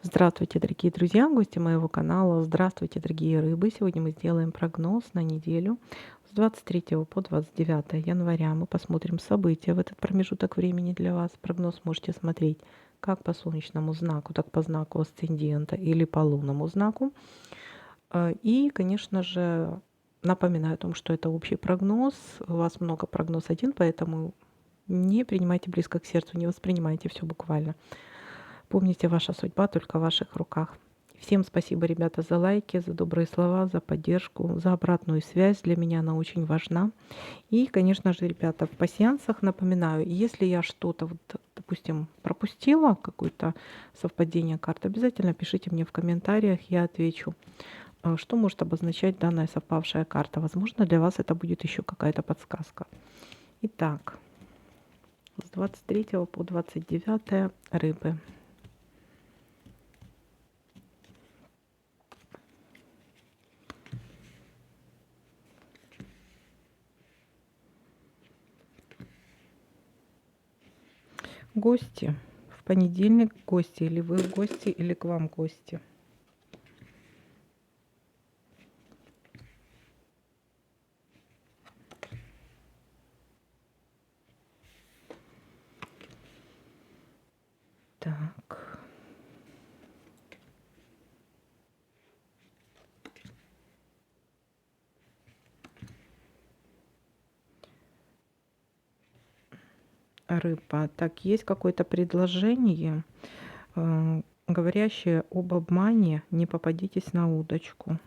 Здравствуйте, дорогие друзья, гости моего канала. Здравствуйте, дорогие рыбы. Сегодня мы сделаем прогноз на неделю с 23 по 29 января. Мы посмотрим события в этот промежуток времени для вас. Прогноз можете смотреть как по солнечному знаку, так по знаку асцендента или по лунному знаку. И, конечно же, напоминаю о том, что это общий прогноз. У вас много прогноз один, поэтому не принимайте близко к сердцу, не воспринимайте все буквально. Помните, ваша судьба только в ваших руках. Всем спасибо, ребята, за лайки, за добрые слова, за поддержку, за обратную связь. Для меня она очень важна. И, конечно же, ребята, в пассиансах напоминаю, если я что-то, вот, допустим, пропустила, какое-то совпадение карт, обязательно пишите мне в комментариях, я отвечу, что может обозначать данная совпавшая карта. Возможно, для вас это будет еще какая-то подсказка. Итак, с 23 по 29 рыбы. Гости. В понедельник гости. Или вы в гости, или к вам гости. Так. Рыба. Так, есть какое-то предложение, говорящее об обмане. Не попадитесь на удочку.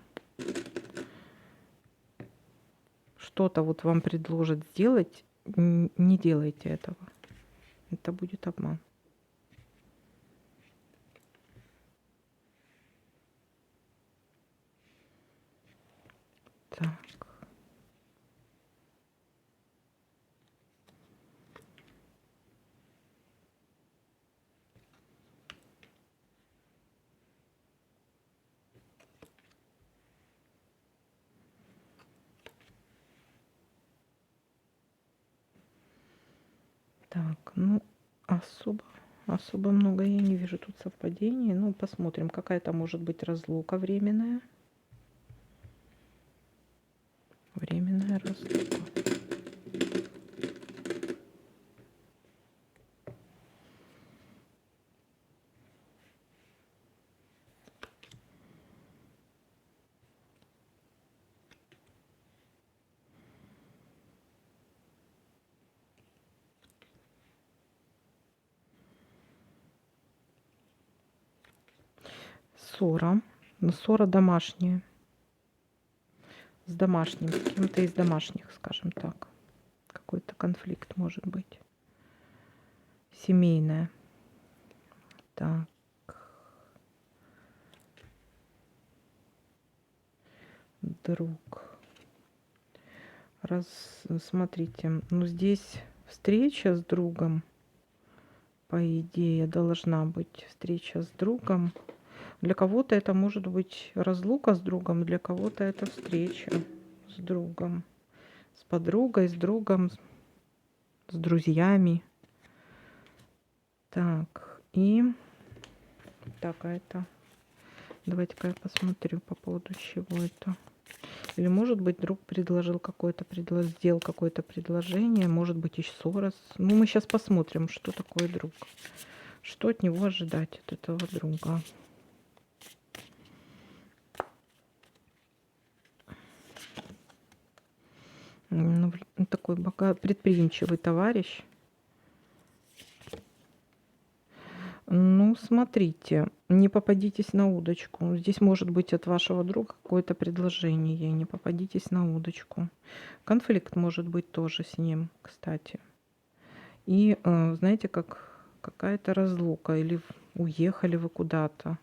Что-то вот вам предложат сделать, не делайте этого. Это будет обман. Так. Так, ну, особо много я не вижу тут совпадений. Ну, посмотрим, какая-то может быть разлука временная. Временная разлука. Ссора. Но ссора домашняя. С домашним, с кем-то из домашних, скажем так. Какой-то конфликт может быть. Семейная. Так. Друг. Смотрите, ну здесь встреча с другом. По идее, должна быть встреча с другом. Для кого-то это может быть разлука с другом, для кого-то это встреча с другом. С подругой, с другом, с друзьями. Так, и... Так, а это... Давайте-ка я посмотрю по поводу чего это. Или, может быть, друг предложил какое-то сделал какое-то предложение, может быть, еще раз. Ну, мы сейчас посмотрим, что такое друг. Что от него ожидать, от этого друга. Ну, такой предприимчивый товарищ. Ну, смотрите, не попадитесь на удочку. Здесь может быть от вашего друга какое-то предложение. Не попадитесь на удочку. Конфликт может быть тоже с ним, кстати. И знаете, как какая-то разлука. Или уехали вы куда-то.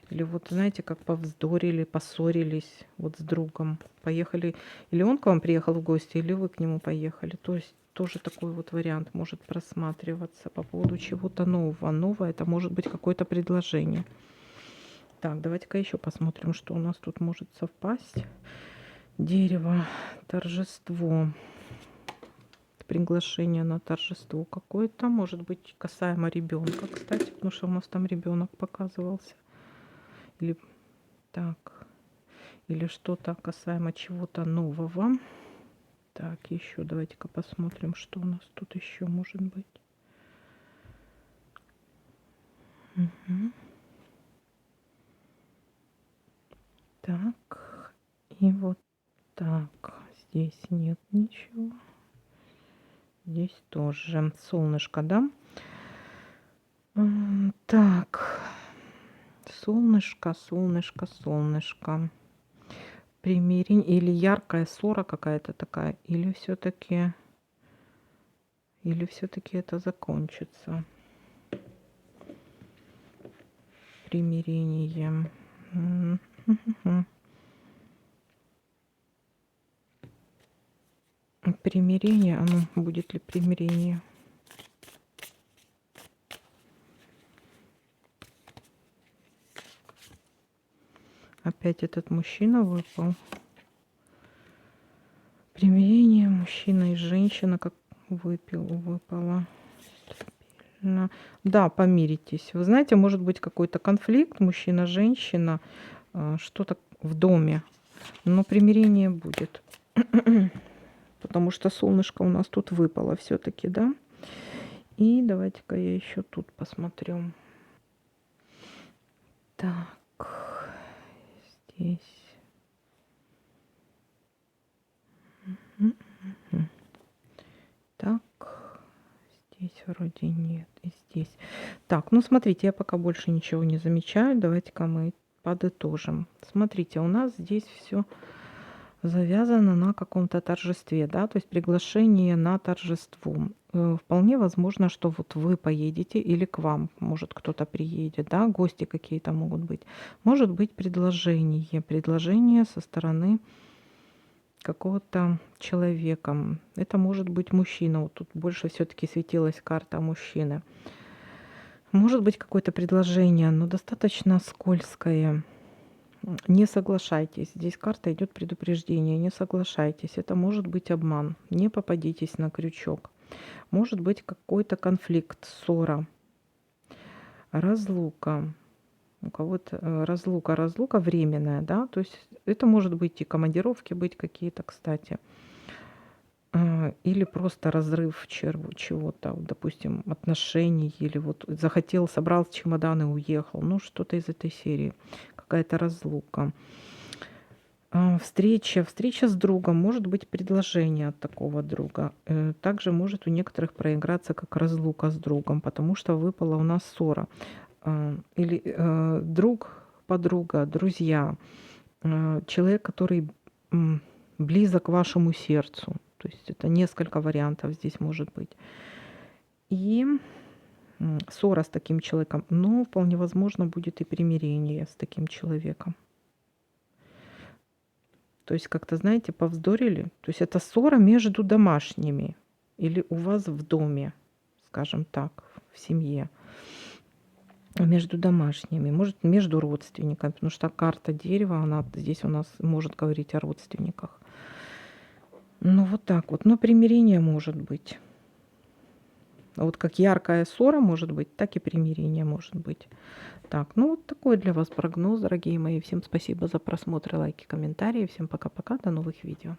Или вот, знаете, как повздорили, поссорились вот с другом. Поехали. Или он к вам приехал в гости, или вы к нему поехали. То есть тоже такой вот вариант может просматриваться по поводу чего-то нового. Новое — это может быть какое-то предложение. Так, давайте-ка еще посмотрим, что у нас тут может совпасть. Дерево, торжество. Приглашение на торжество какое-то. Может быть, касаемо ребенка, кстати, потому что у нас там ребенок показывался. Или так, или что-то касаемо чего-то нового. Так, еще давайте-ка посмотрим, что у нас тут еще может быть. Мгм. Так, и вот так. Здесь нет ничего. Здесь тоже солнышко, да? Так, солнышко, солнышко, солнышко. Примирение или яркая ссора какая-то такая, или все-таки это закончится примирением. Мгм. Примирение, будет ли примирение? Опять этот мужчина выпал. Примирение, мужчина и женщина, как выпало. Да, помиритесь. Вы знаете, может быть какой-то конфликт, мужчина-женщина, что-то в доме, но примирение будет. Потому что солнышко у нас тут выпало все-таки, да? И давайте-ка я еще тут посмотрю. Так, здесь. Так, здесь вроде нет, и здесь. Так, ну смотрите, я пока больше ничего не замечаю. Давайте-ка мы подытожим. Смотрите, у нас здесь все завязано на каком-то торжестве, да, то есть приглашение на торжество. Вполне возможно, что вот вы поедете или к вам, может, кто-то приедет, да, гости какие-то могут быть. Может быть предложение со стороны какого-то человека. Это может быть мужчина. Вот тут больше все-таки светилась карта мужчины. Может быть какое-то предложение, но достаточно скользкое. Не соглашайтесь. Здесь карта идет предупреждение. Не соглашайтесь. Это может быть обман. Не попадитесь на крючок. Может быть какой-то конфликт, ссора, разлука. У кого-то разлука временная, да, то есть это может быть и командировки быть какие-то, кстати. Или просто разрыв чего-то, вот, допустим, отношений, или вот захотел, собрал чемодан и уехал. Ну, что-то из этой серии, какая-то разлука. Встреча с другом, может быть предложение от такого друга. Также может у некоторых проиграться как разлука с другом, потому что выпала у нас ссора. Или друг, подруга, друзья, человек, который близок к вашему сердцу. То есть это несколько вариантов здесь может быть. И ссора с таким человеком, но вполне возможно будет и примирение с таким человеком. То есть как-то, знаете, повздорили. То есть это ссора между домашними или у вас в доме, скажем так, в семье. Между домашними, может, между родственниками, потому что карта дерева, она здесь у нас может говорить о родственниках. Ну, вот так вот. Но примирение может быть. Вот как яркая ссора может быть, так и примирение может быть. Так, ну вот такой для вас прогноз, дорогие мои. Всем спасибо за просмотр, лайки, комментарии. Всем пока-пока, до новых видео.